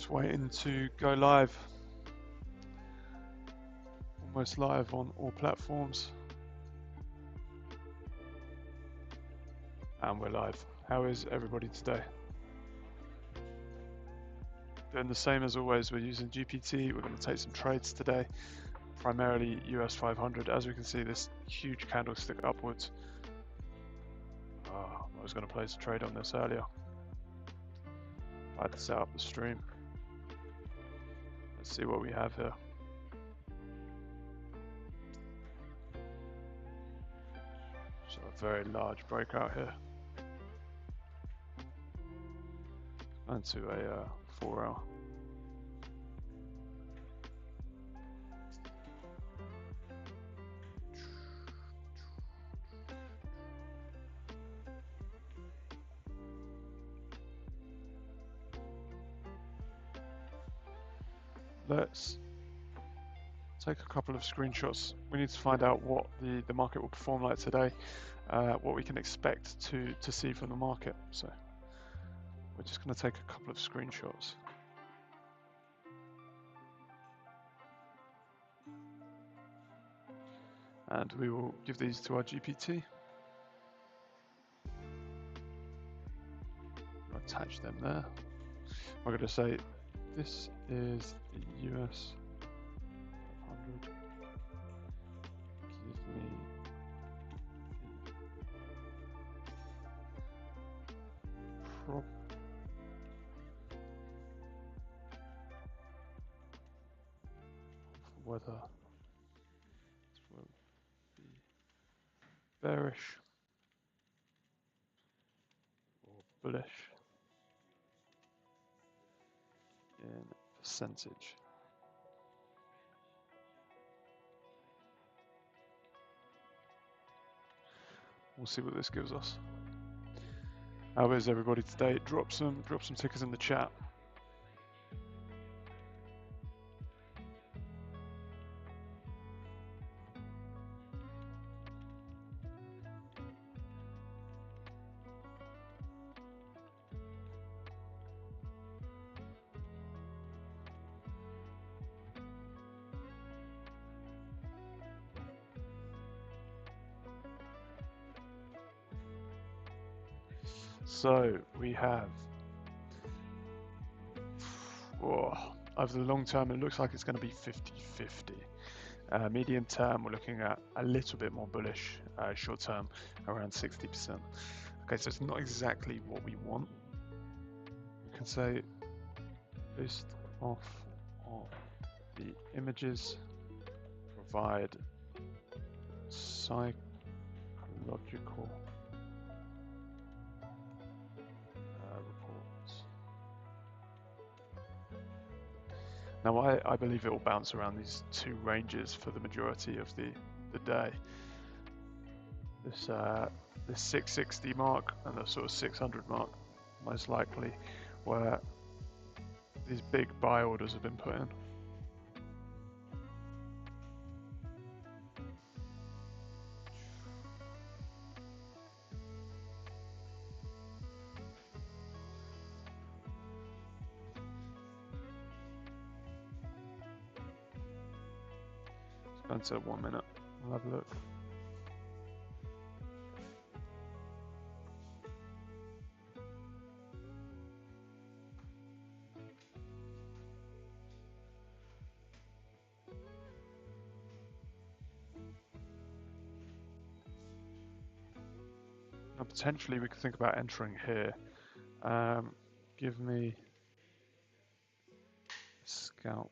Just waiting to go live. Almost live on all platforms. And we're live. How is everybody today? Doing the same as always. We're using GPT. We're going to take some trades today, primarily US 500. As we can see, this huge candlestick upwards. I was going to place a trade on this earlier. I had to set up the stream. Let's see what we have here. So a very large breakout here. Into a 4 hour. Let's take a couple of screenshots. We need to find out what the market will perform like today, what we can expect to see from the market. So we're just going to take a couple of screenshots. And we will give these to our GPT. I'll attach them there. We're going to say, this is the US 500. Give me prop whether it will be bearish or bullish in percentage. We'll see what this gives us. How is everybody today? Drop some tickers in the chat. So we have, over the long term, it looks like it's going to be 50-50. Medium term, we're looking at a little bit more bullish. Short term, around 60%. Okay, so it's not exactly what we want. We can say, based off of the images, provide psychological reports. Now I believe it will bounce around these two ranges for the majority of the day. This 660 mark and the sort of 600 mark, most likely, where these big buy orders have been put in. Let's go into 1 minute. We'll have a look. Now potentially we could think about entering here. Give me scalp.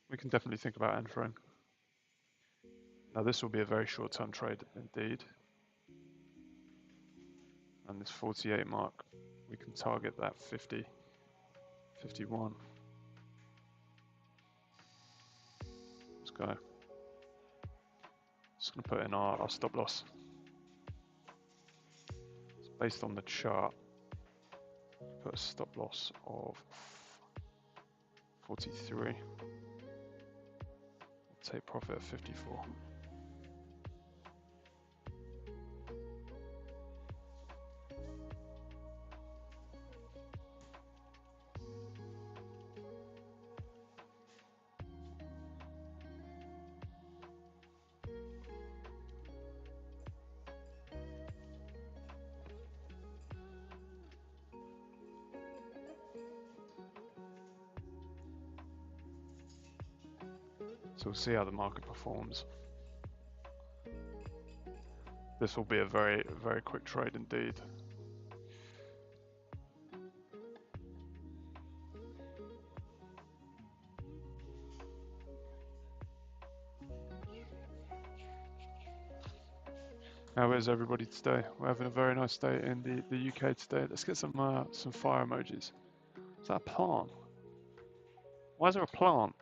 We can definitely think about entering. Now this will be a very short-term trade indeed. And this 48 mark, we can target that 50, 51. Let's go. Just going to put in our stop loss. It's based on the chart. Put a stop loss of 43. Take profit of 54. So we'll see how the market performs. This will be a very, very quick trade indeed. How is everybody today? We're having a very nice day in the UK today. Let's get some fire emojis. Is that a plant? Why is there a plant?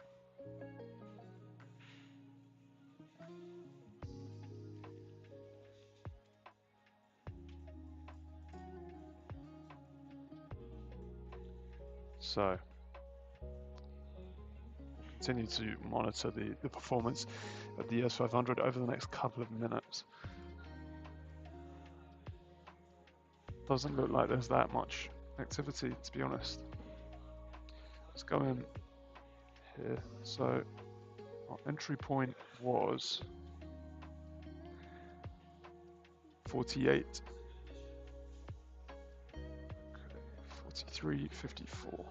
So, continue to monitor the performance of the US 500 over the next couple of minutes. Doesn't look like there's that much activity, to be honest. Let's go in here. So, our entry point was 48. 43.54.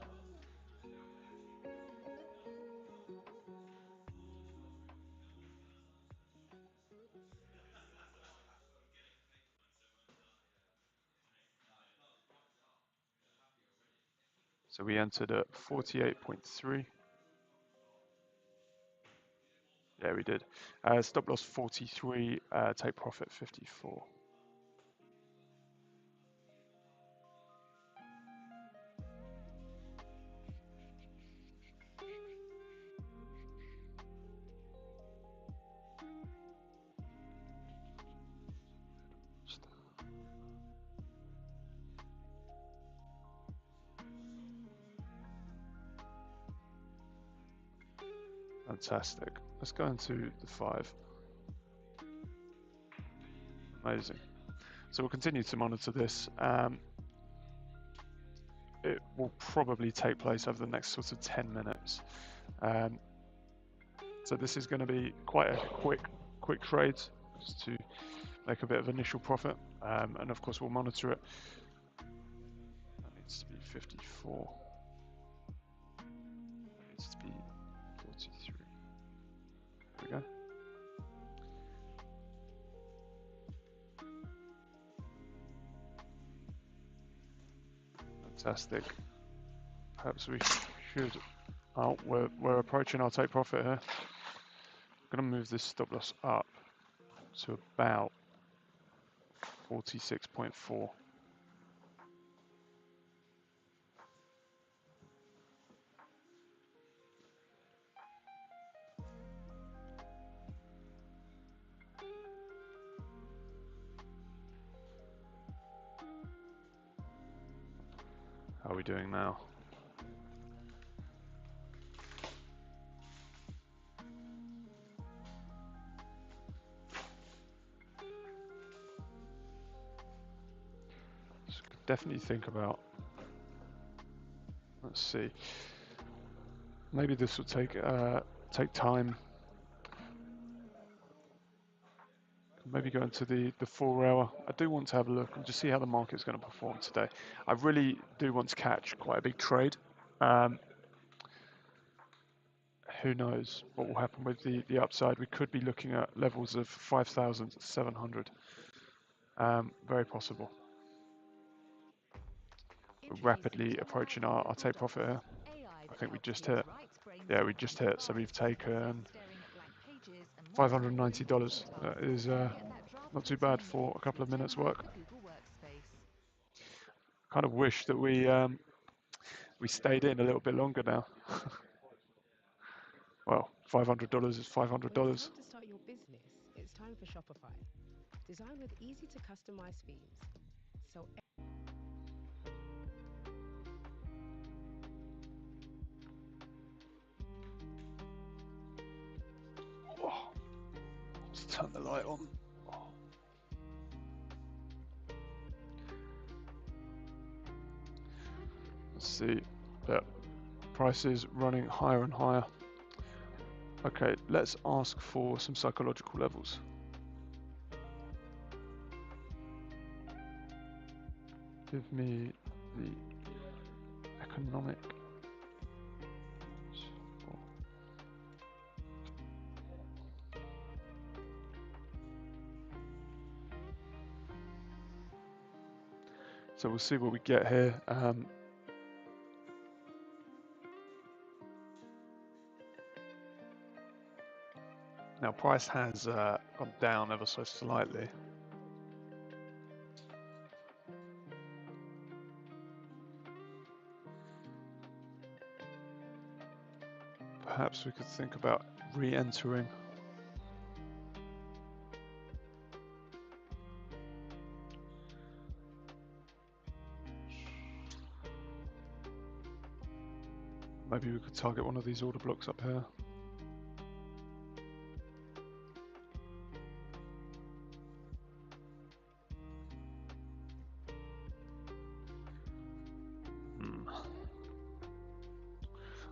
So we entered at 48.3. Yeah, we did. Stop loss 43, take profit 54. Fantastic. Let's go into the 5. Amazing. So we'll continue to monitor this. It will probably take place over the next sort of 10 minutes. So this is going to be quite a quick trade just to make a bit of initial profit. And of course we'll monitor it. That needs to be 54. That needs to be 43. There we go. Fantastic. Perhaps we should. Oh, we're approaching our take profit here. I'm going to move this stop loss up to about 46.4. How are we doing now? So definitely think about. Let's see. Maybe this will take time. Maybe go into the 4 hour. I do want to have a look and just see how the market's going to perform today. I really do want to catch quite a big trade. Who knows what will happen with the upside? We could be looking at levels of 5,700. Very possible. We're rapidly approaching our take profit here. I think we just hit. Yeah, we just hit. So we've taken $590. That is not too bad for a couple of minutes work. Kind of wish that we stayed in a little bit longer now. Well, $500 is $500. To start your business, it's time for Shopify. Designed with easy to customize themes. So Oh, let's turn the light on. Oh. Let's see. Yeah, prices running higher and higher. Okay, let's ask for some psychological levels. Give me the economic. So we'll see what we get here. Now price has gone down ever so slightly. Perhaps we could think about re-entering. Maybe we could target one of these order blocks up here.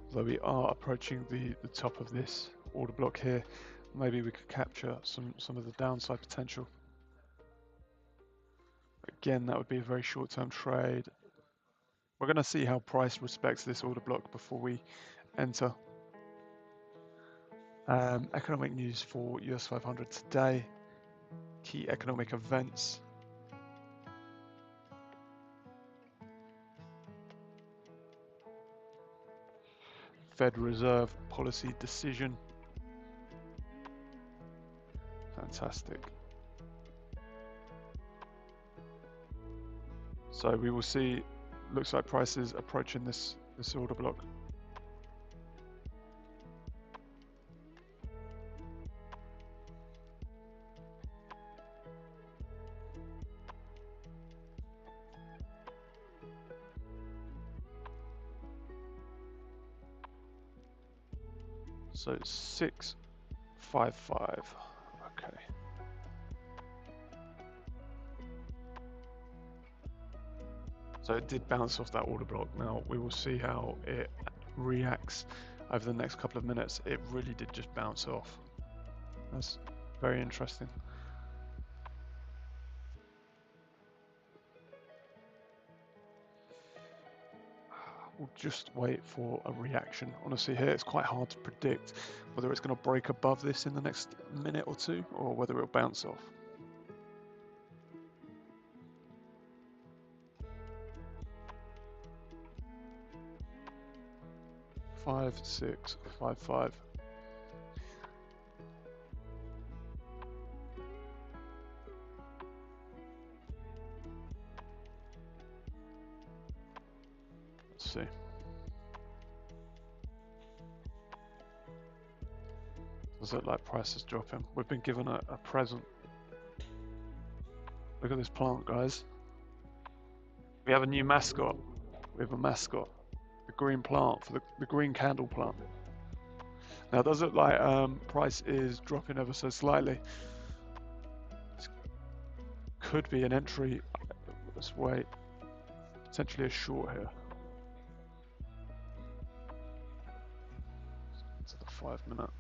Although we are approaching the top of this order block here, maybe we could capture some of the downside potential. Again, that would be a very short-term trade. We're going to see how price respects this order block before we enter. Economic news for US 500 today. Key economic events. Fed Reserve policy decision. Fantastic. So we will see, looks like prices approaching this order block. So 655. Okay. So it did bounce off that order block. Now we will see how it reacts over the next couple of minutes. It really did just bounce off. That's very interesting. We'll just wait for a reaction. Honestly, here it's quite hard to predict whether it's going to break above this in the next minute or two, or whether it'll bounce off. Five, 6, 5, 5. Let's see. Does it look like price is dropping? We've been given a present. Look at this plant, guys. We have a new mascot. We have a mascot. The green plant, for the green candle plant. Now it does look like price is dropping ever so slightly. This could be an entry. Let's wait. Potentially a short here. To the 5 minute.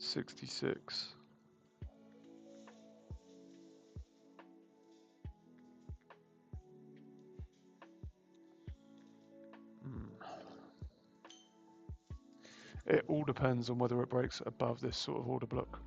$66. It all depends on whether it breaks above this sort of order block.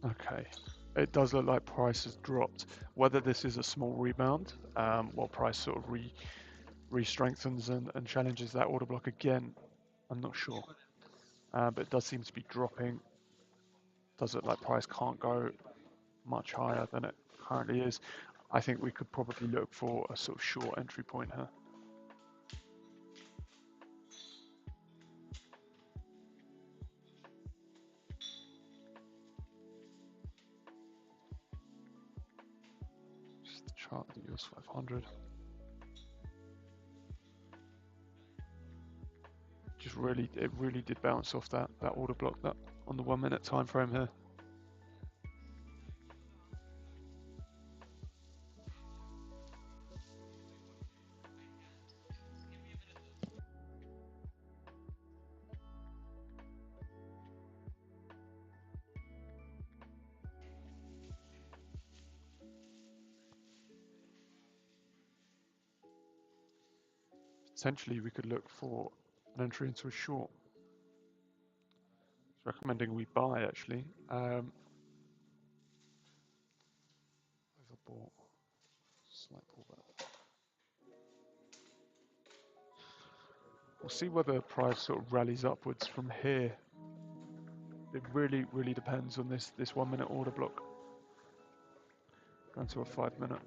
Okay, it does look like price has dropped. Whether this is a small rebound, while price sort of re-strengthens and challenges that order block again, I'm not sure, but it does seem to be dropping. Does look like price can't go much higher than it currently is. I think we could probably look for a sort of short entry point here. Just chart the US 500. It really did bounce off that order block that on the 1 minute time frame here. Potentially we could look for an entry into a short. It's recommending we buy actually. Overbought. Slight pullback. We'll see whether price sort of rallies upwards from here. It really depends on this 1 minute order block. Going to a 5 minute.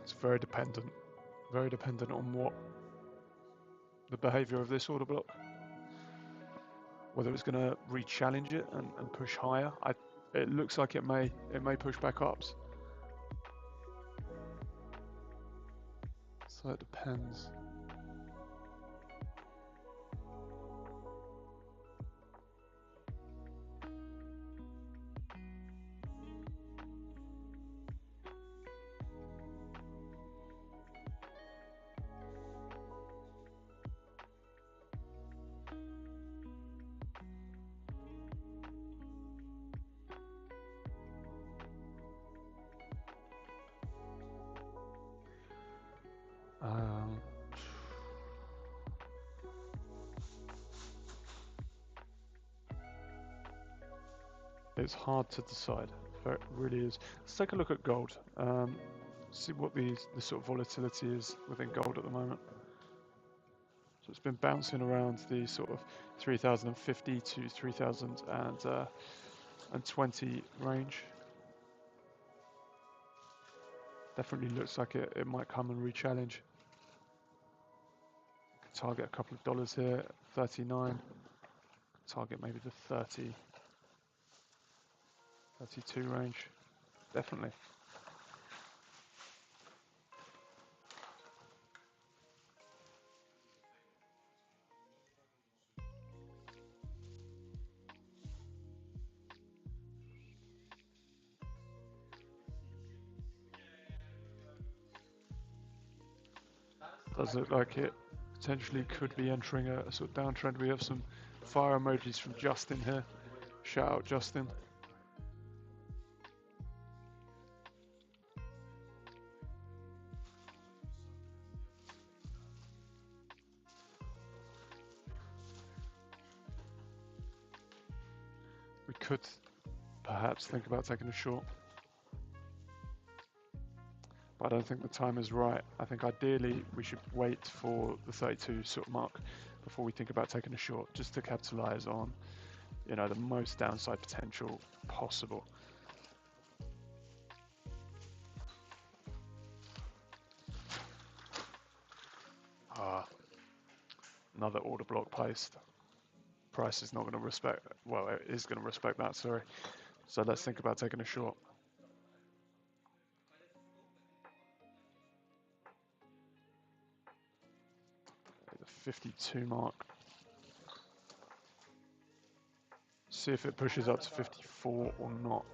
It's very dependent on what the behavior of this order block, whether it's going to re-challenge it and push higher. It looks like it may push back ups, so it depends. It's hard to decide. It really is. Let's take a look at gold. See what the sort of volatility is within gold at the moment. So it's been bouncing around the sort of 3,050 to 3,020 range. Definitely looks like it might come and re-challenge. Target a couple of dollars here, 39. Target maybe the 30, 32 range. Definitely. Does look like it potentially could be entering a sort of downtrend. We have some fire emojis from Justin here. Shout out Justin. We could perhaps think about taking a short, but I don't think the time is right. I think ideally we should wait for the 32 sort of mark before we think about taking a short, just to capitalize on, you know, the most downside potential possible. Another order block placed. Price is not going to respect, well, it is going to respect that, sorry. So let's think about taking a short. The 52 mark. See if it pushes up to 54 or not.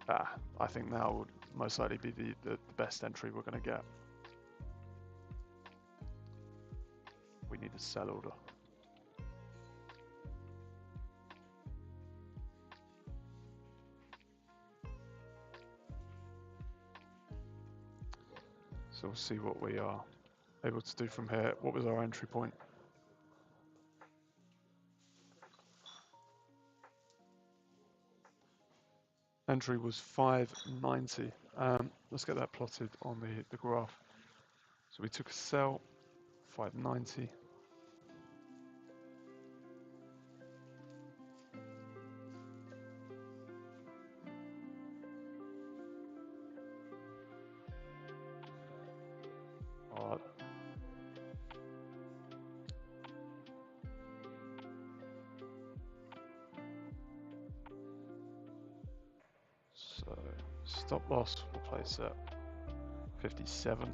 I think that would most likely be the best entry we're going to get. We need a sell order. So we'll see what we are able to do from here. What was our entry point? Entry was 590. Let's get that plotted on the graph. So we took a sell, 590. All right. So stop loss, we'll place at 57.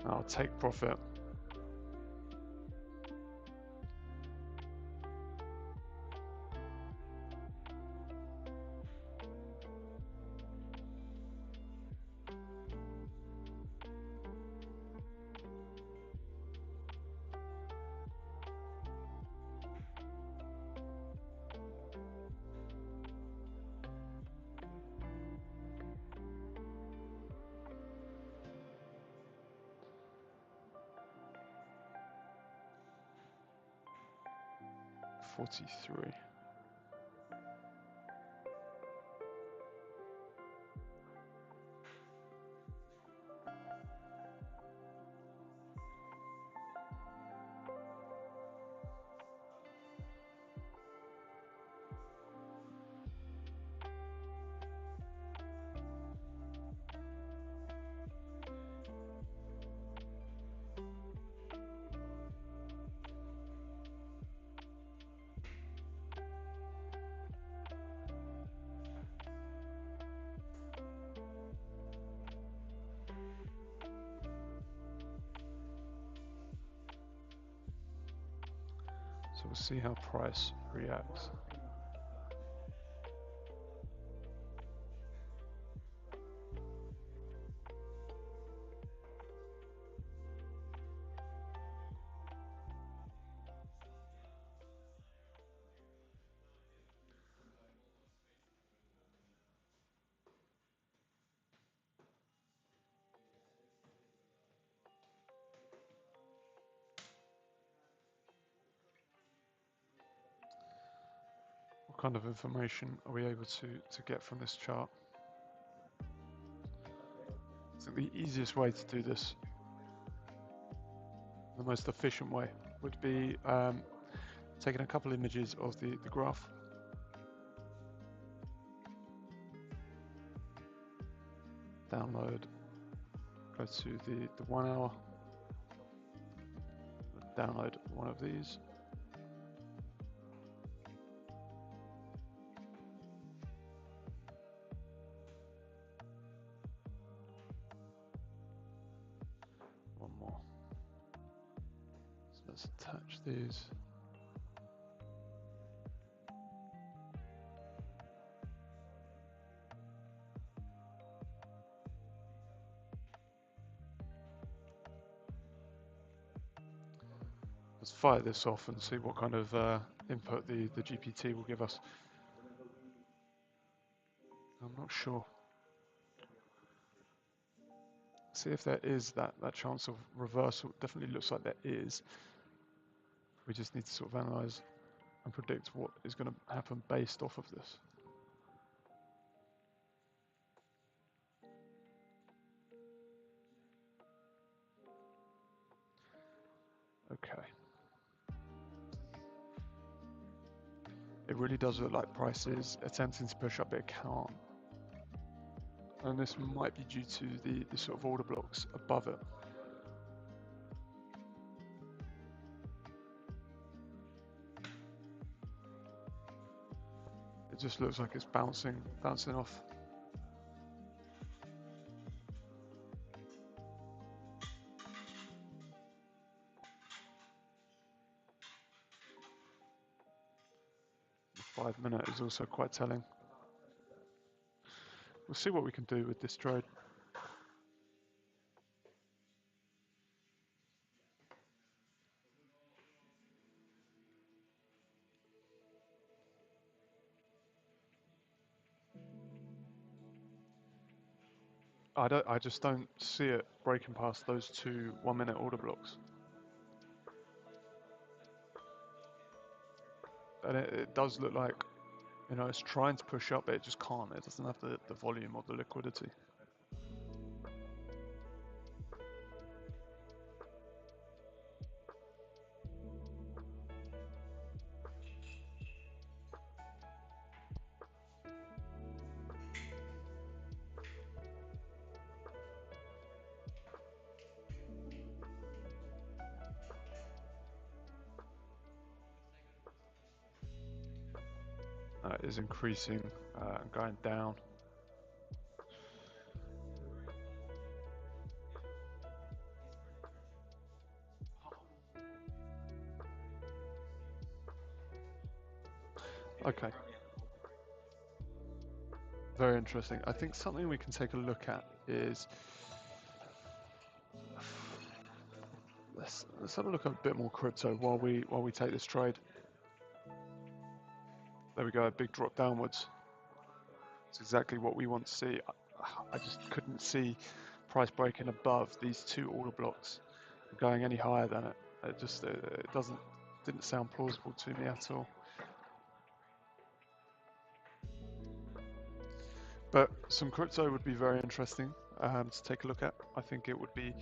I'll take profit. $43. So we'll see how price reacts. What kind of information are we able to get from this chart? I think the easiest way to do this, the most efficient way, would be taking a couple images of the graph, download, go to the 1 hour, download one of these. One more. So let's attach these. Let's fire this off and see what kind of input the GPT will give us. I'm not sure. See if there is that chance of reversal. Definitely looks like there is. We just need to sort of analyze and predict what is going to happen based off of this. Okay. It really does look like price is attempting to push up, but it can't. And this might be due to the sort of order blocks above it. just looks like it's bouncing off. The 5 minute is also quite telling. We'll see what we can do with this trade. I just don't see it breaking past those two 1 minute order blocks. And it does look like, you know, it's trying to push up, but it just can't. It doesn't have the volume or the liquidity. Is increasing and going down. Okay. Very interesting. I think something we can take a look at is let's have a look at a bit more crypto while we take this trade. There we go, a big drop downwards. It's exactly what we want to see. I just couldn't see price breaking above these two order blocks, going any higher than it. It didn't sound plausible to me at all. But some crypto would be very interesting to take a look at. I think it would be.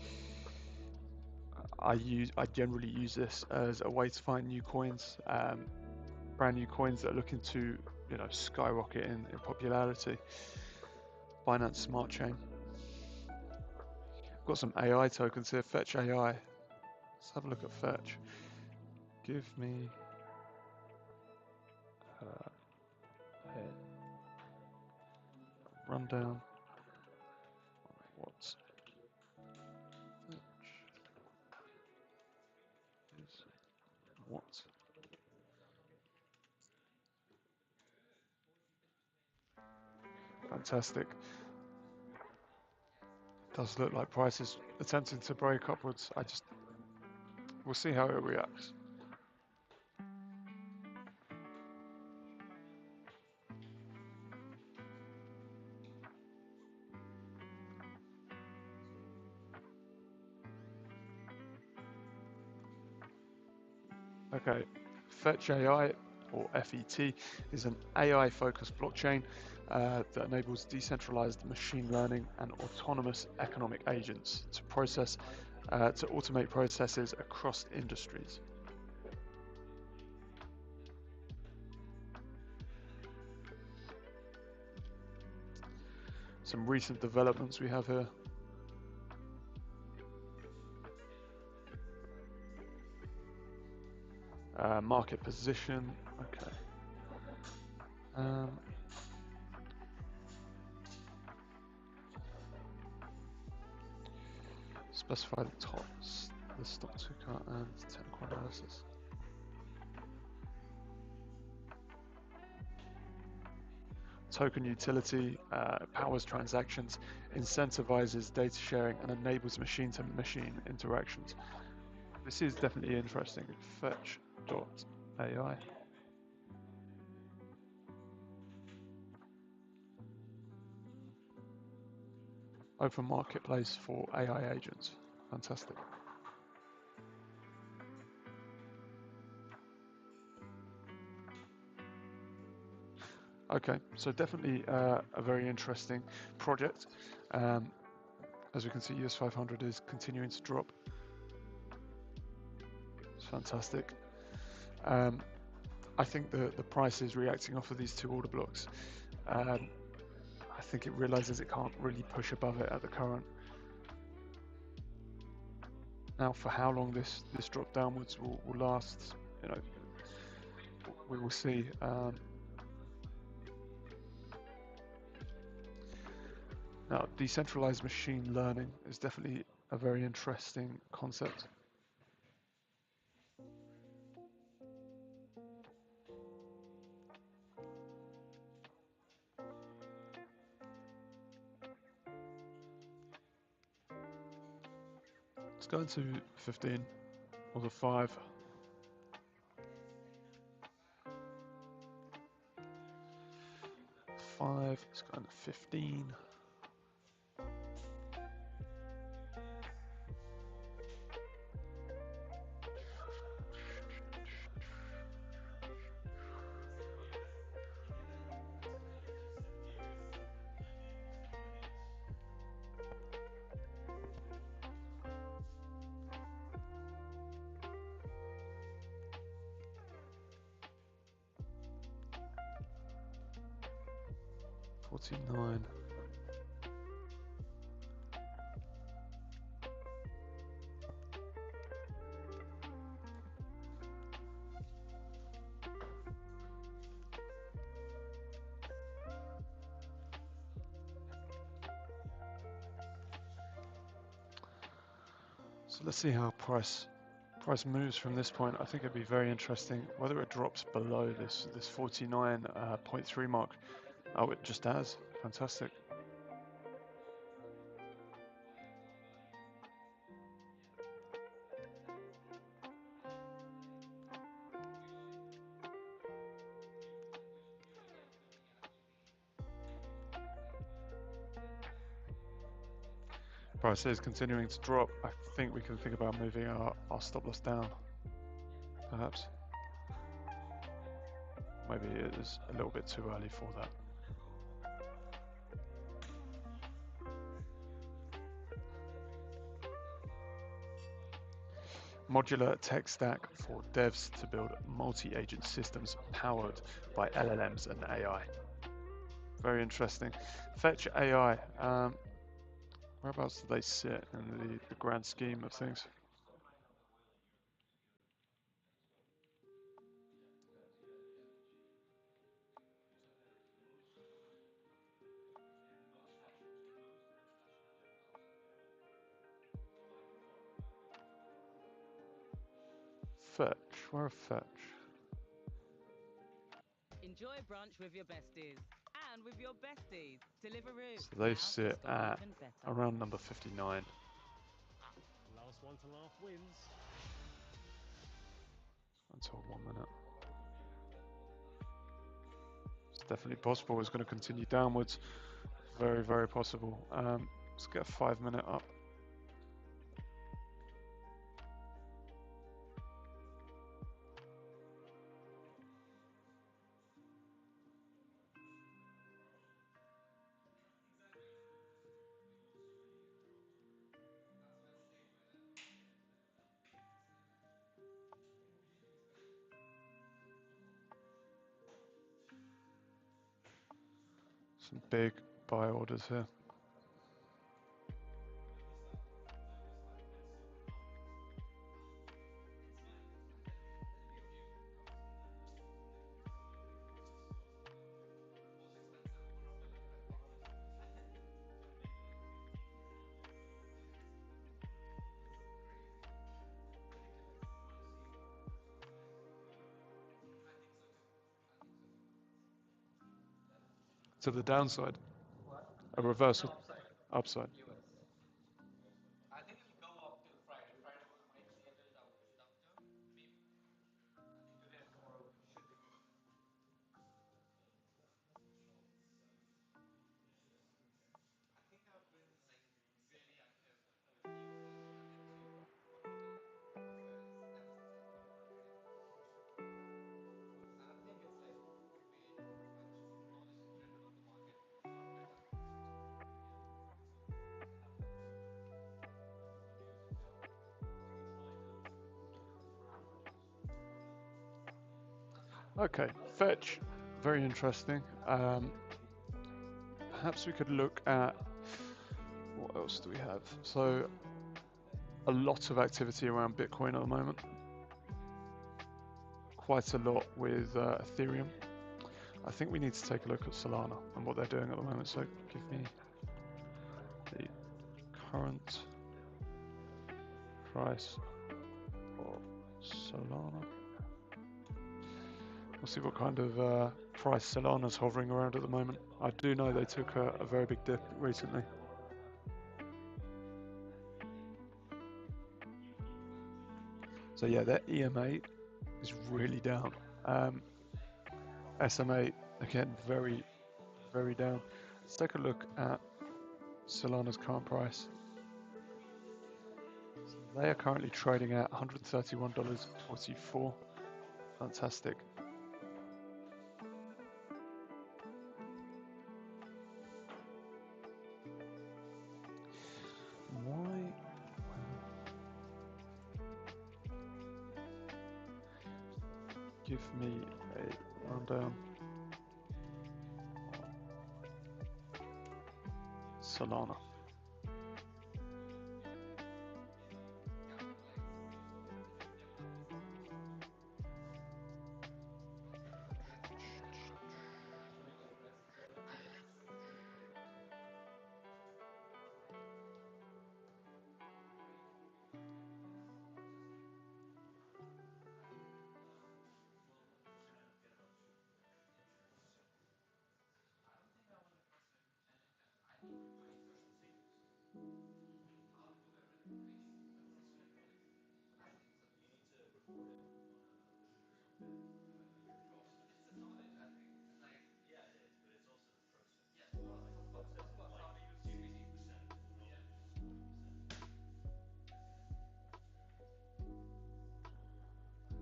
I generally use this as a way to find new coins, brand new coins that are looking to, you know, skyrocket in popularity. Binance Smart Chain. Got some AI tokens here. Fetch AI. Let's have a look at Fetch. Give me a rundown. What's Fetch is what? Fantastic. Does look like price is attempting to break upwards. We'll see how it reacts. Okay, Fetch AI, or FET, is an AI-focused blockchain that enables decentralized machine learning and autonomous economic agents to automate processes across industries. Some recent developments we have here. Market position, okay. Specify the tops, the stock ticker and technical analysis. Token utility powers transactions, incentivizes data sharing, and enables machine-to-machine interactions. This is definitely interesting. Fetch.ai. Open marketplace for AI agents. Fantastic. Okay, so definitely a very interesting project. As we can see, US 500 is continuing to drop. It's fantastic. I think the price is reacting off of these two order blocks. I think it realizes it can't really push above it at the current. Now, for how long this drop downwards will last, you know, we will see. Now, decentralized machine learning is definitely a very interesting concept. Let's go into 15 or the 5. 5, let's go into 15. $49. So let's see how price moves from this point. I think it'd be very interesting whether it drops below this 49.3 mark. Oh, it just has. Fantastic. Price is continuing to drop. I think we can think about moving our stop loss down, perhaps. Maybe it is a little bit too early for that. Modular tech stack for devs to build multi-agent systems powered by LLMs and AI. Very interesting. Fetch AI. Whereabouts do they sit in the grand scheme of things? Fetch. Where are Fetch? Enjoy brunch with your besties and with your besties. Deliveroo. So they sit at around number 59. Last one to laugh wins. Until 1 minute. It's definitely possible. It's going to continue downwards. Very, very possible. Let's get a 5 minute up. Some big buy orders here. To the downside, a reversal, upside. Okay, Fetch, very interesting. Perhaps we could look at, what else do we have? So a lot of activity around Bitcoin at the moment. Quite a lot with Ethereum. I think we need to take a look at Solana and what they're doing at the moment. So give me the current price of Solana. We'll see what kind of price Solana's hovering around at the moment. I do know they took a very big dip recently. So yeah, their EMA is really down. SMA, again, very, very down. Let's take a look at Solana's current price. So they are currently trading at $131.44. Fantastic. Why? Give me a rundown. Solana.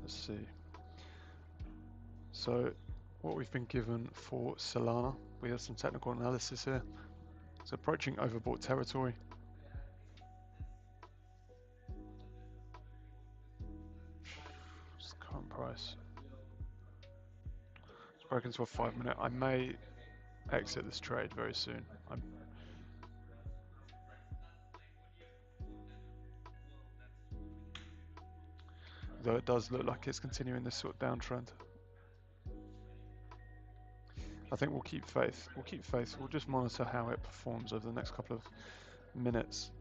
Let's see. So what we've been given for Solana, we have some technical analysis here. It's approaching overbought territory. What's the current price? It's broken to a 5-minute. I may exit this trade very soon. Though it does look like it's continuing this sort of downtrend. I think we'll keep faith. We'll keep faith. We'll just monitor how it performs over the next couple of minutes.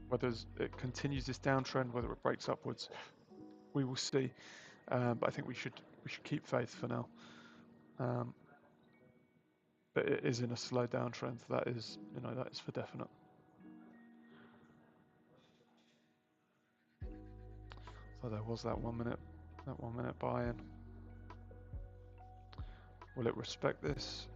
Whether it continues this downtrend, whether it breaks upwards, we will see. But I think we should keep faith for now. But it is in a slow downtrend. That is, that is for definite. So there was that 1 minute buy-in. Will it respect this?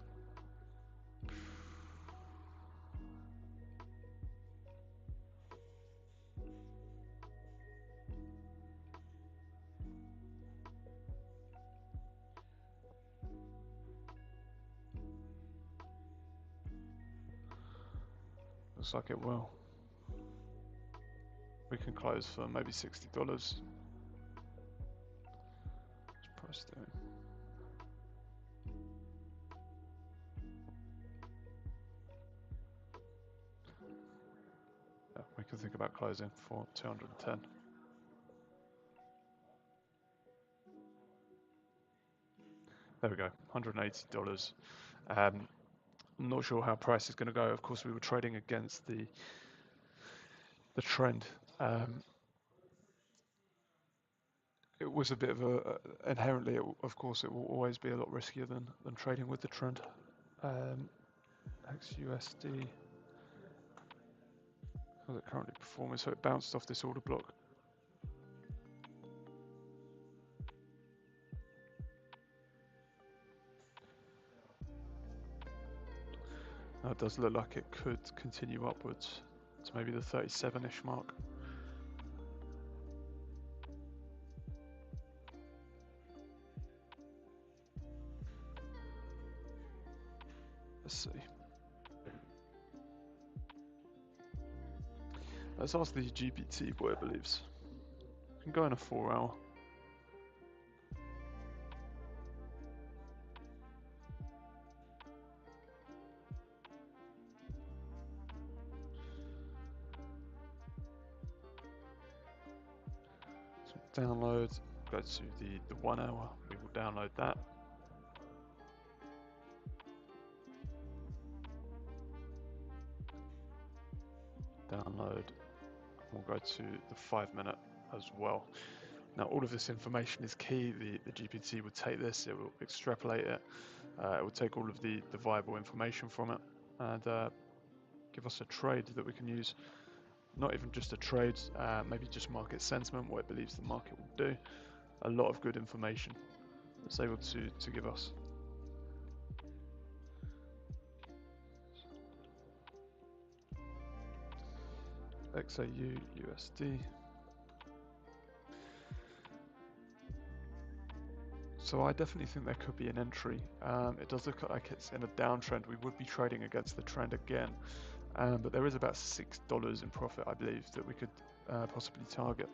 Looks like it will. We can close for maybe $60. What's price doing? Yeah, we can think about closing for 210. There we go, $180. I'm not sure how price is going to go. Of course, we were trading against the trend. It was a bit of inherently, of course, it will always be a lot riskier than trading with the trend. XUSD, how's it currently performing? So it bounced off this order block. Now it does look like it could continue upwards to maybe the 37-ish mark. Let's see. Let's ask the GPT what it believes. We can go in a 4-hour. So download, go to the 1 hour. We will download that. download. We'll go to the 5-minute as well. Now, all of this information is key. The GPT will take this, it will extrapolate it, it will take all of the viable information from it, and give us a trade that we can use. Not even just a trade, maybe just market sentiment, what it believes the market will do. A lot of good information it's able to give us. XAU, USD. So I definitely think there could be an entry. It does look like it's in a downtrend. We would be trading against the trend again, but there is about $6 in profit, I believe, that we could possibly target.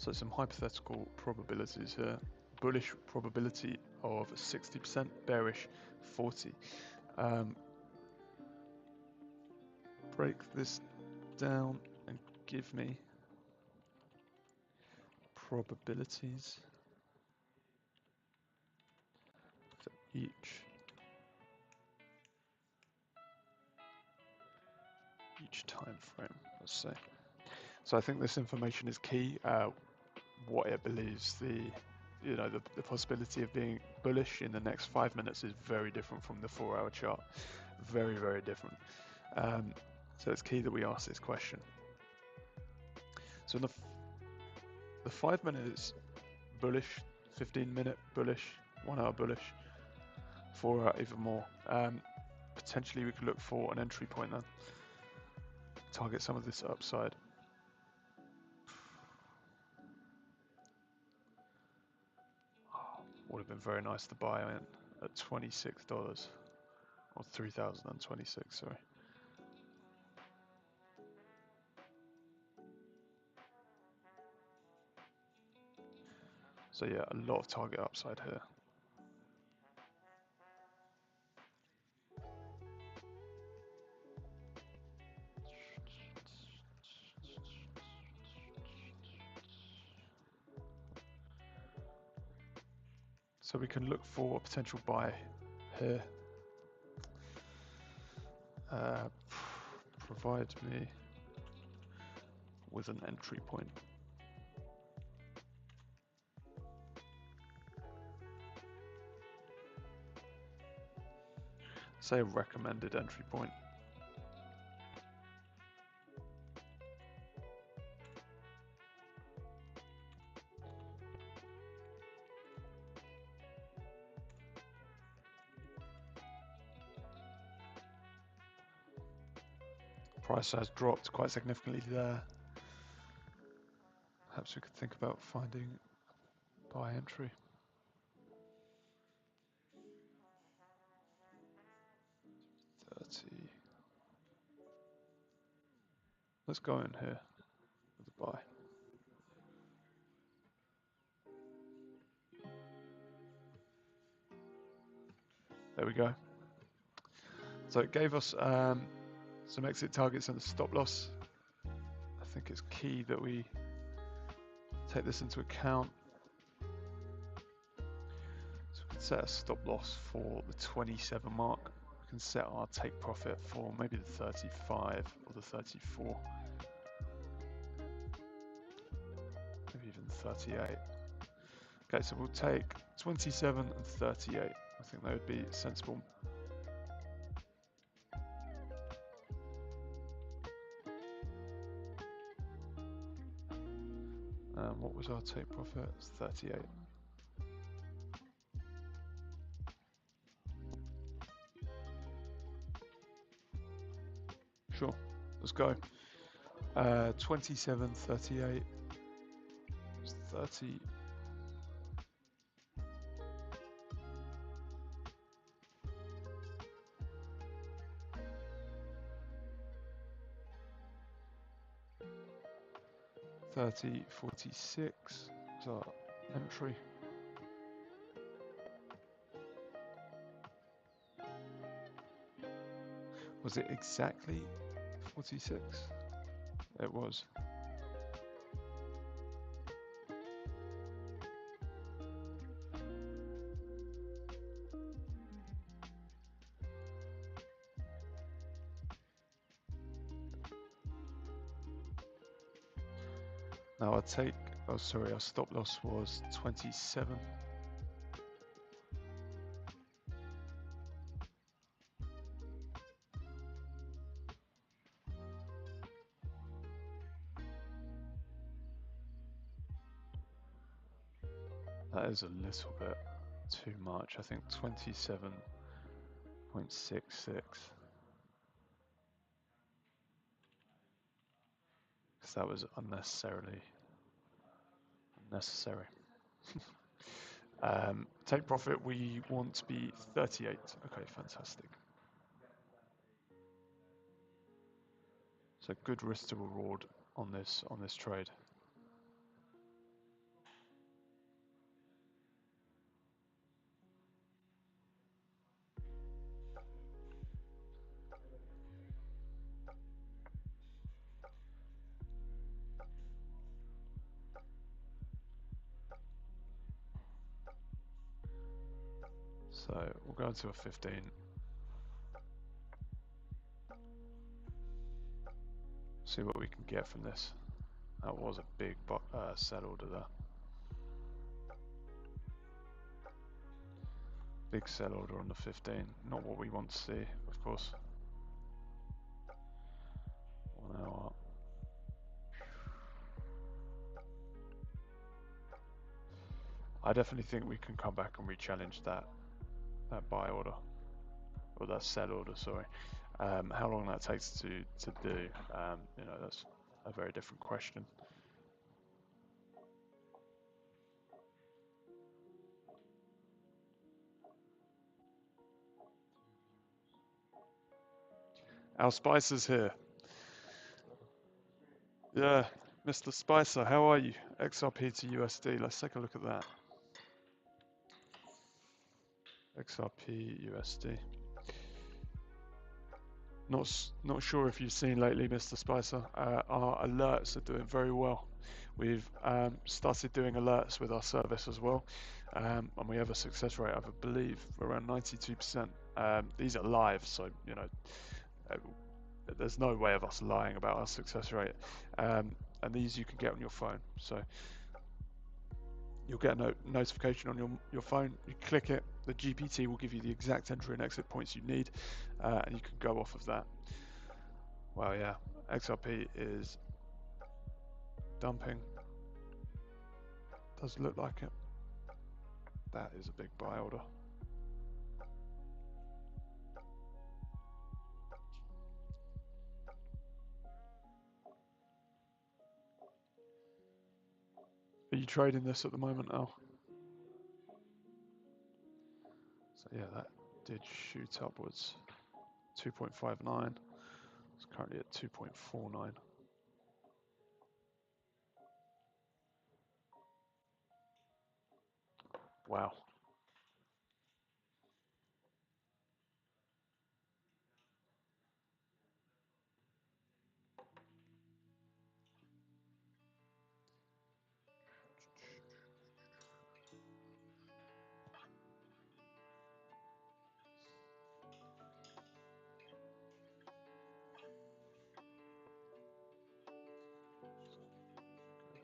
So some hypothetical probabilities here. Bullish probability of 60%, bearish 40. Break this down and give me probabilities for each time frame, let's say. So I think this information is key. What it believes the possibility of being bullish in the next 5 minutes is very different from the 4-hour chart. Very, very different. So it's key that we ask this question. So in the 5 minutes bullish, 15-minute bullish, 1-hour bullish, 4-hour even more. Potentially we could look for an entry point then. Target some of this upside. Would have been very nice to buy in at $26 or 3,026, sorry. So yeah, a lot of target upside here. So we can look for a potential buy here. Provide me with an entry point. Say a recommended entry point. Price has dropped quite significantly there. Perhaps we could think about finding buy entry. Let's go in here with a buy. There we go. So it gave us some exit targets and a stop loss. I think it's key that we take this into account. So we can set a stop loss for the 27 mark. We can set our take profit for maybe the 35 or the 34. Maybe even 38. Okay, so we'll take 27 and 38. I think that would be sensible. What was our take profit? It's 38. Sure, let's go. 27, 38, 30. $30.46 is our entry. Was it exactly 46. It was. Now I take, oh sorry, our stop loss was 27. That is a little bit too much. I think 27.66. Because that was unnecessary. Take profit, we want to be 38. Okay, fantastic. So good risk to reward on this trade. So we'll go into a 15. See what we can get from this. That was a big sell order there. Big sell order on the 15. Not what we want to see, of course. 1 hour. I definitely think we can come back and re-challenge that buy order, or that sell order. Sorry. How long that takes to do, you know, that's a very different question. Our Spicer's here. Yeah, Mr. Spicer, how are you? XRP to USD. Let's take a look at that. XRP USD. Not sure if you've seen lately, Mr. Spicer. Our alerts are doing very well. We've started doing alerts with our service as well, and we have a success rate of, I believe, around 92%. These are live, so you know there's no way of us lying about our success rate. And these you can get on your phone. So you'll get a notification on your phone. You click it, the GPT will give you the exact entry and exit points you need, and you can go off of that. Well, yeah, XRP is dumping. Does look like it. That is a big buy order. Are you trading this at the moment, Al? So yeah, that did shoot upwards. 2.59. It's currently at 2.49. Wow.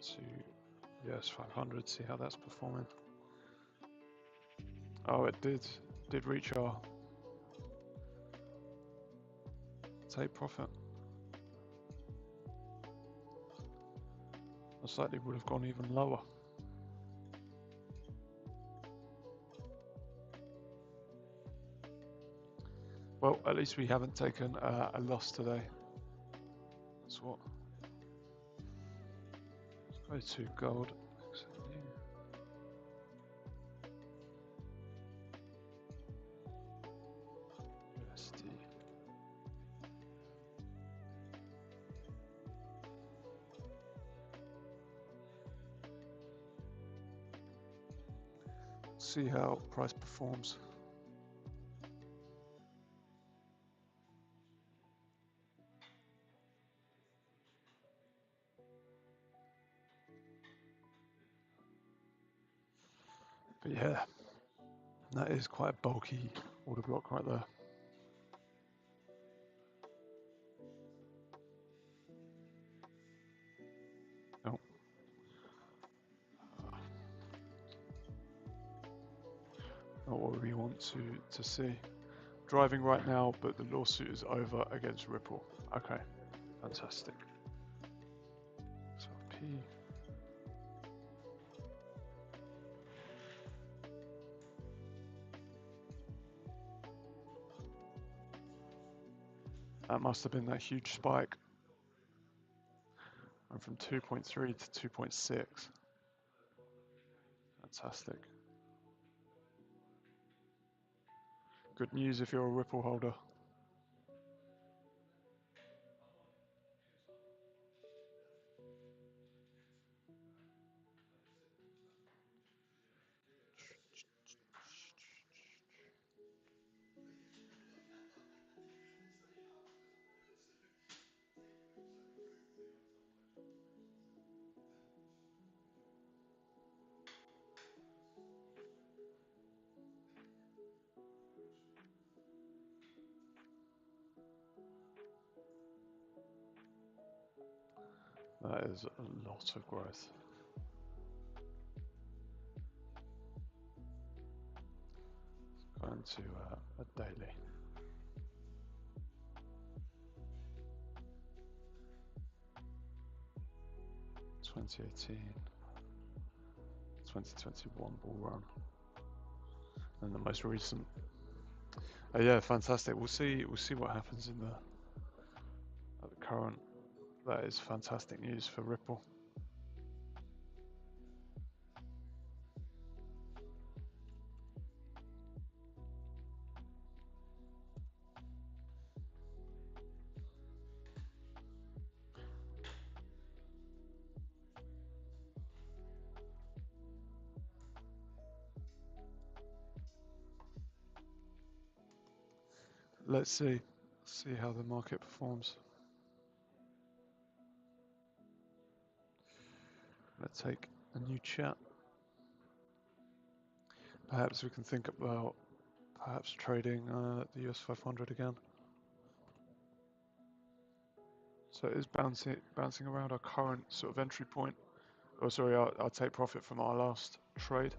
To US 500, see how that's performing. Oh, it did reach our take profit. Most likely would have gone even lower. Well, at least we haven't taken a loss today. That's what. Let's go to gold. USD. See how price performs. But yeah, that is quite a bulky order block right there. Oh. Not what we want to see. Driving right now, but the lawsuit is over against Ripple. Okay, fantastic. So P. That must have been that huge spike. And from 2.3 to 2.6. Fantastic. Good news if you're a Ripple holder. That is a lot of growth. Going to a daily. 2018, 2021 bull run, and the most recent. Yeah, fantastic. We'll see what happens in at the current. That is fantastic news for Ripple. Let's see how the market performs. Let's take a new chat. Perhaps we can think about perhaps trading the US 500 again. So it is bouncing around our current sort of entry point. Oh, sorry, I'll take profit from our last trade.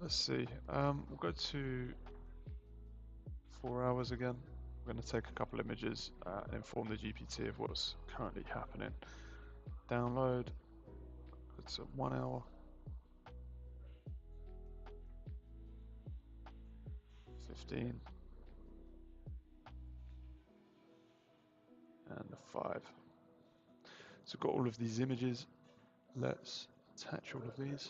Let's see. We'll go to 4 hours again. We're going to take a couple images and inform the GPT of what's currently happening. Download. It's a 1 hour. 15. And a 5. So got all of these images. Let's attach all of these.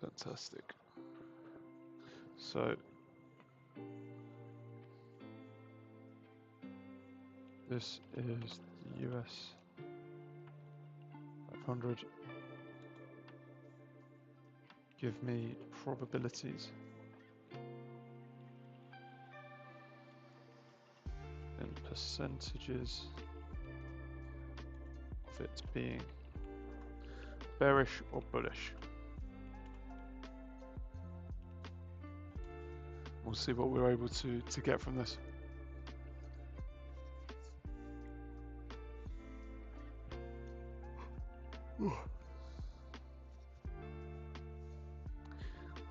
Fantastic. So this is the US 500. Give me probabilities and percentages of it being bearish or bullish. We'll see what we're able to get from this.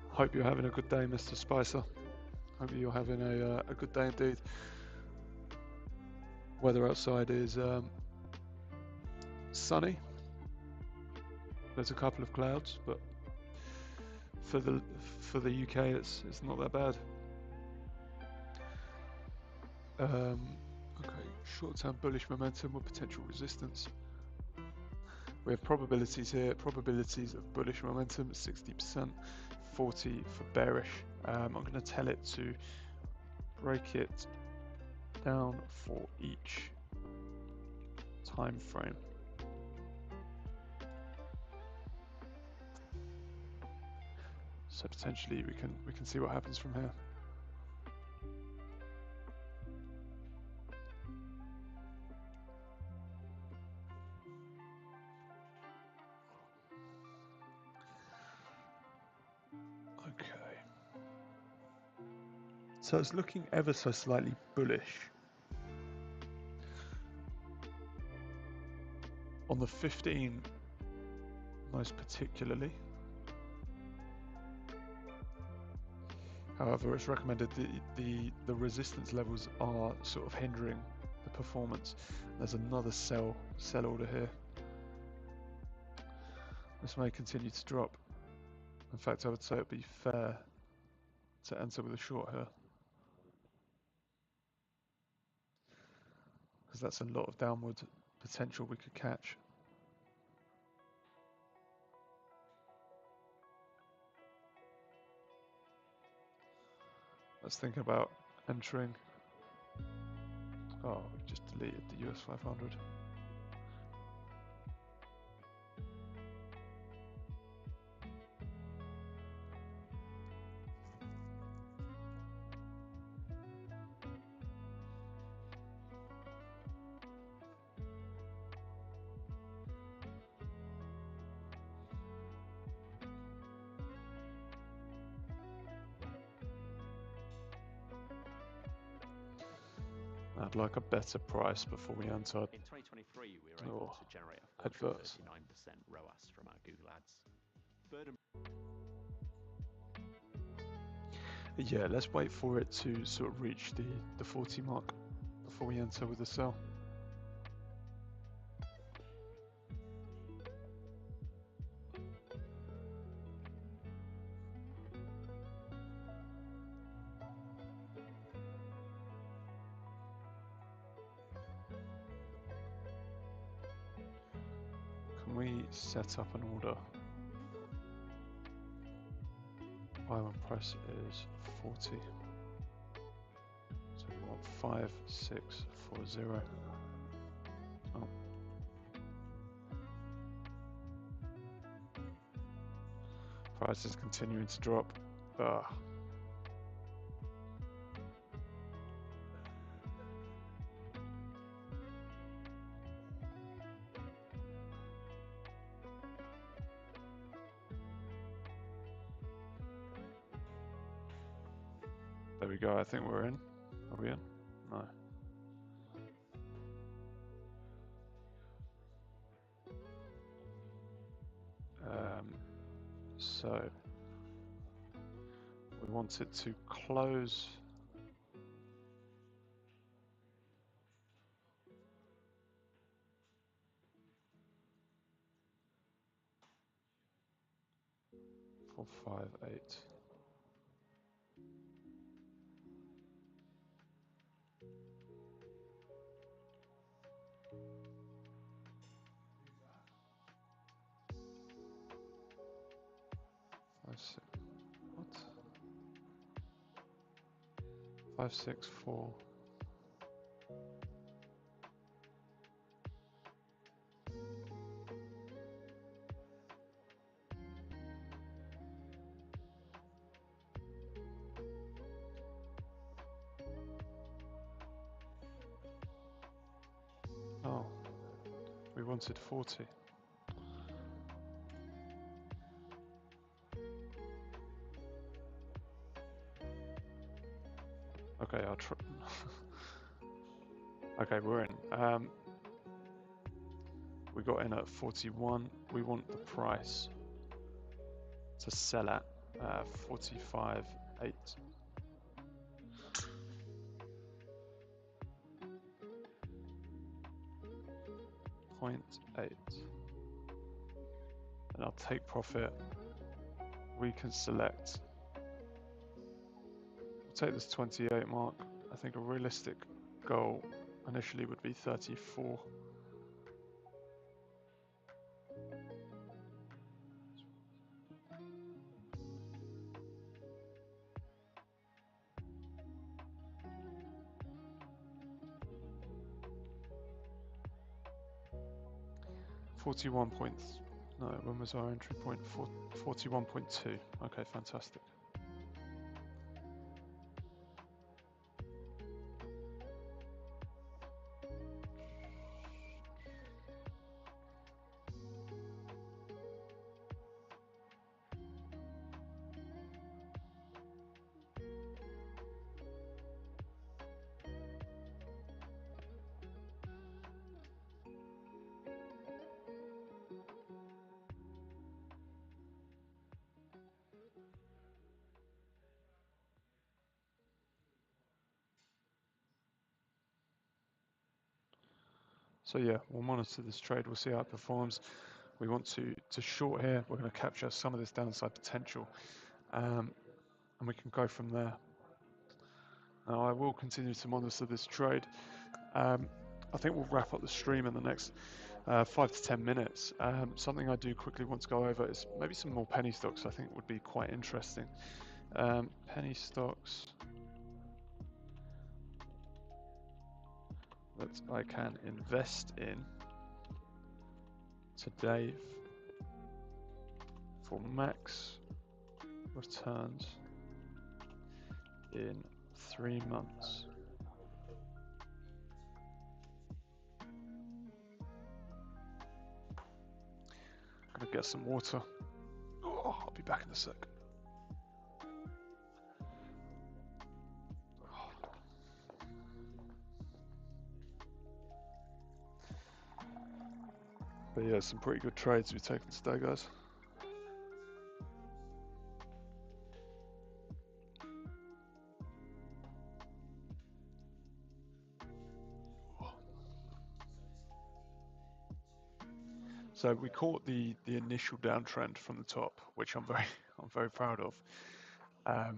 Hope you're having a good day, Mr. Spicer. Hope you're having a good day indeed. Weather outside is sunny. There's a couple of clouds, but for the UK, it's not that bad. Okay, short-term bullish momentum with potential resistance. We have probabilities here. Probabilities of bullish momentum 60%, 40 for bearish. I'm going to tell it to break it down for each time frame. So potentially we can see what happens from here. Okay. So it's looking ever so slightly bullish. On the 15, most particularly. However, it's recommended the resistance levels are sort of hindering the performance. There's another sell order here. This may continue to drop. In fact, I would say it'd be fair to enter with a short here, because that's a lot of downward potential we could catch. Let's think about entering. Oh, we just deleted the US 500. I'd like a better price before we enter. In 2023, we were able to generate a 39% ROAS from our Google ads. Yeah, let's wait for it to sort of reach the 40 mark before we enter with a sell. Can we set up an order? Buy when price is 40. So we want 5640. Oh. Price is continuing to drop. Ugh. There we go, I think we're in. Are we in? No. So we want it to close. For 5.8. What? 564. Oh, we wanted 40. Okay, I'll try. Okay, we're in. We got in at 41. We want the price to sell at 45.8. .8. And I'll take profit. We can select. We'll take this 28 mark. I think a realistic goal initially would be 34. No, when was our entry point? 41.2. Okay, fantastic. So yeah, we'll monitor this trade. We'll see how it performs. We want to short here. We're going to capture some of this downside potential, and we can go from there. Now I will continue to monitor this trade. I think we'll wrap up the stream in the next 5 to 10 minutes. Something I do quickly want to go over is maybe some more penny stocks. I think would be quite interesting. Penny stocks that I can invest in today for max returns in 3 months. I'm gonna get some water. Oh, I'll be back in a sec. But yeah, some pretty good trades we've taken today, guys. So we caught the initial downtrend from the top, which I'm very proud of. But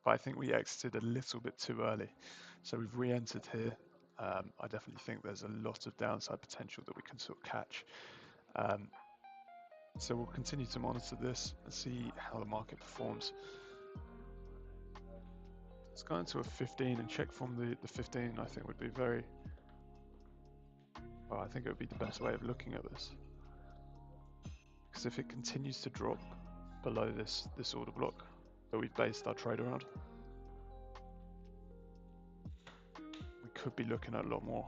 I think we exited a little bit too early. So we've re-entered here. I definitely think there's a lot of downside potential that we can sort of catch. So we'll continue to monitor this and see how the market performs. Let's go into a 15 and check from the 15. I think would be very, well, I think it would be the best way of looking at this. Because if it continues to drop below this order block that we've based our trade around, we could be looking at a lot more.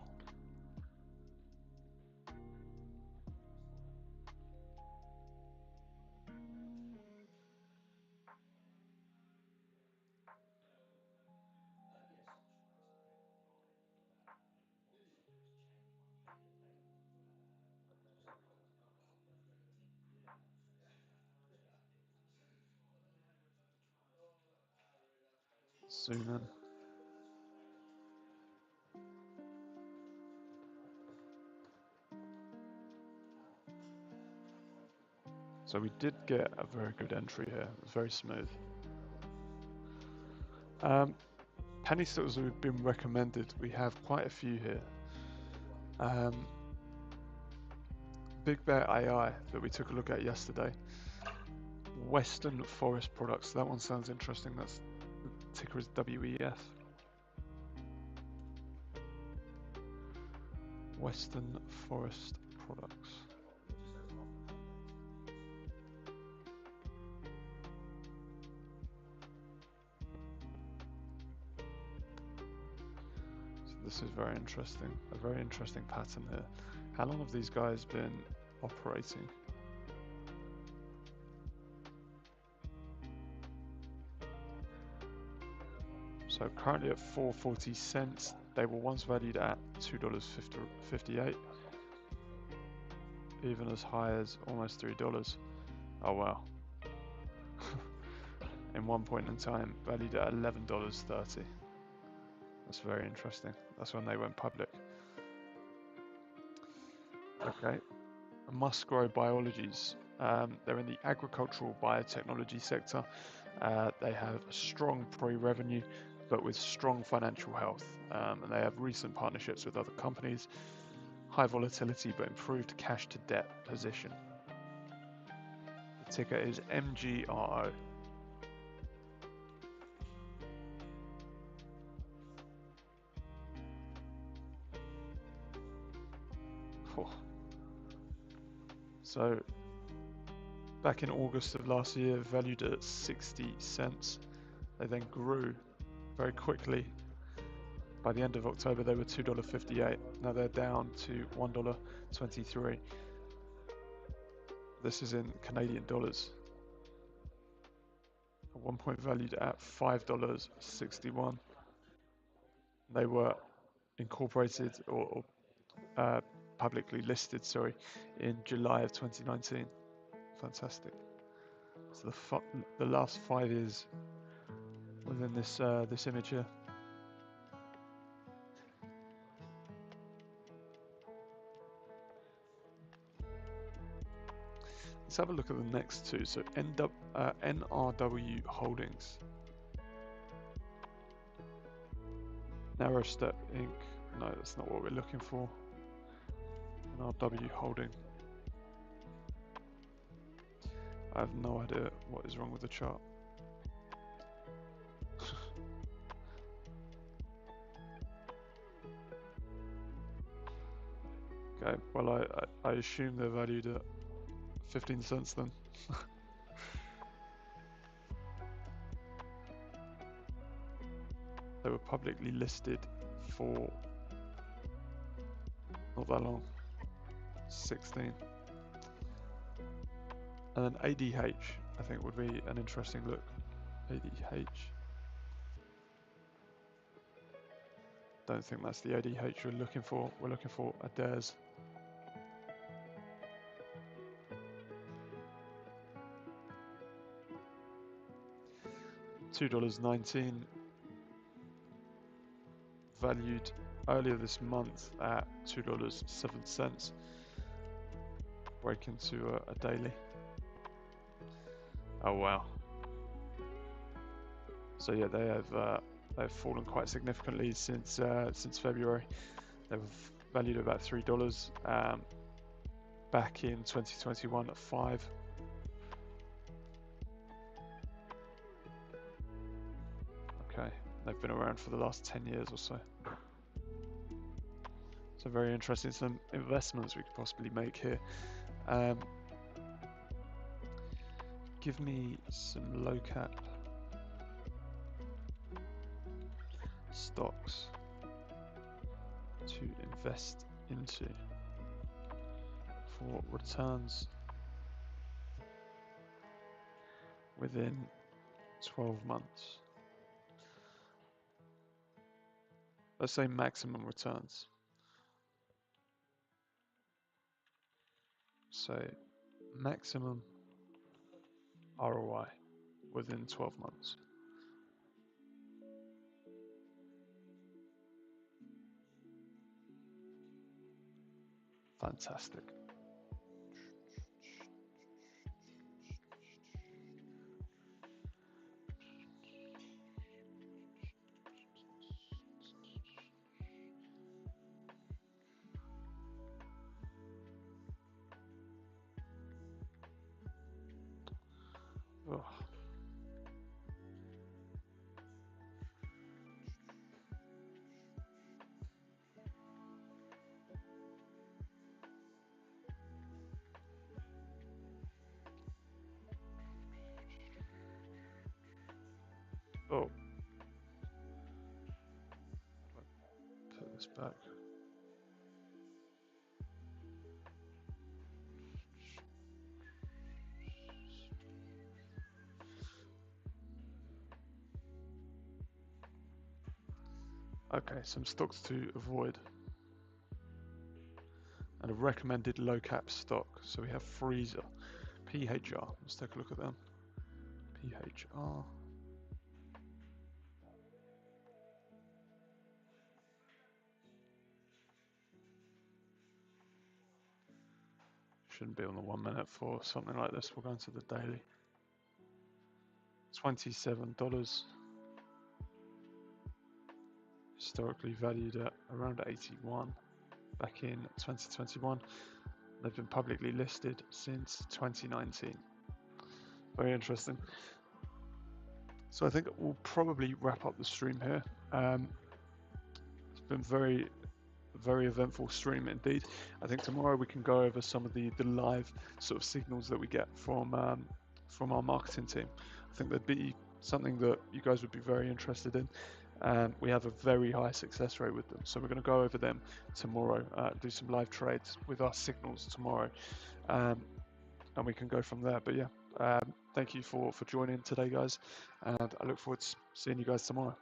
Zoom in. So we did get a very good entry here. It was very smooth. Penny stocks that have been recommended, we have quite a few here. Big Bet AI that we took a look at yesterday. Western Forest Products, that one sounds interesting. That's the ticker is WEF. Western Forest Products. So this is very interesting, a very interesting pattern here. How long have these guys been operating? So currently at 4.40 cents, they were once valued at $2.58, even as high as almost $3. Oh wow. In one point in time, valued at $11.30. That's very interesting. That's when they went public. Okay. Musgrow Biologies. They're in the agricultural biotechnology sector. They have strong pre-revenue, but with strong financial health. And they have recent partnerships with other companies. High volatility, but improved cash to debt position. The ticker is MGRO. Oh. So back in August of last year, valued at 60 cents. They then grew very quickly. By the end of October, they were $2.58. Now they're down to $1.23. This is in Canadian dollars. At one point valued at $5.61. They were incorporated or publicly listed, in July of 2019. Fantastic. So the last 5 years within this this image here. Let's have a look at the next two. So NRW Holdings, Narrow Step Inc. No, that's not what we're looking for. NRW Holding. I have no idea what is wrong with the chart. Okay, well I assume they're valued at 15 cents then. They were publicly listed for not that long, 16. And then ADH, I think would be an interesting look. ADH. Don't think that's the ADH we're looking for. We're looking for Adairs. $2.19, valued earlier this month at $2.07. Break into a daily. Oh wow. So yeah, they've fallen quite significantly since February. They were valued at about $3 back in 2021 at 5. Okay, they've been around for the last 10 years or so. So very interesting, some investments we could possibly make here. Give me some low cap stocks to invest into for returns within 12 months. Let's say maximum returns. So maximum ROI within 12 months. Fantastic. Oh. Oh. Put this back. Okay, some stocks to avoid. And a recommended low cap stock. So we have Freezer, PHR. Let's take a look at them. PHR. Shouldn't be on the 1 minute for something like this. We'll go into the daily. $27. Historically valued at around 81 back in 2021. They've been publicly listed since 2019. Very interesting. So I think we'll probably wrap up the stream here. It's been very very eventful stream indeed. I think tomorrow we can go over some of the live sort of signals that we get from our marketing team. I think that'd be something that you guys would be very interested in. And we have a very high success rate with them. So we're going to go over them tomorrow, do some live trades with our signals tomorrow. And we can go from there. But yeah, thank you for joining today, guys. And I look forward to seeing you guys tomorrow.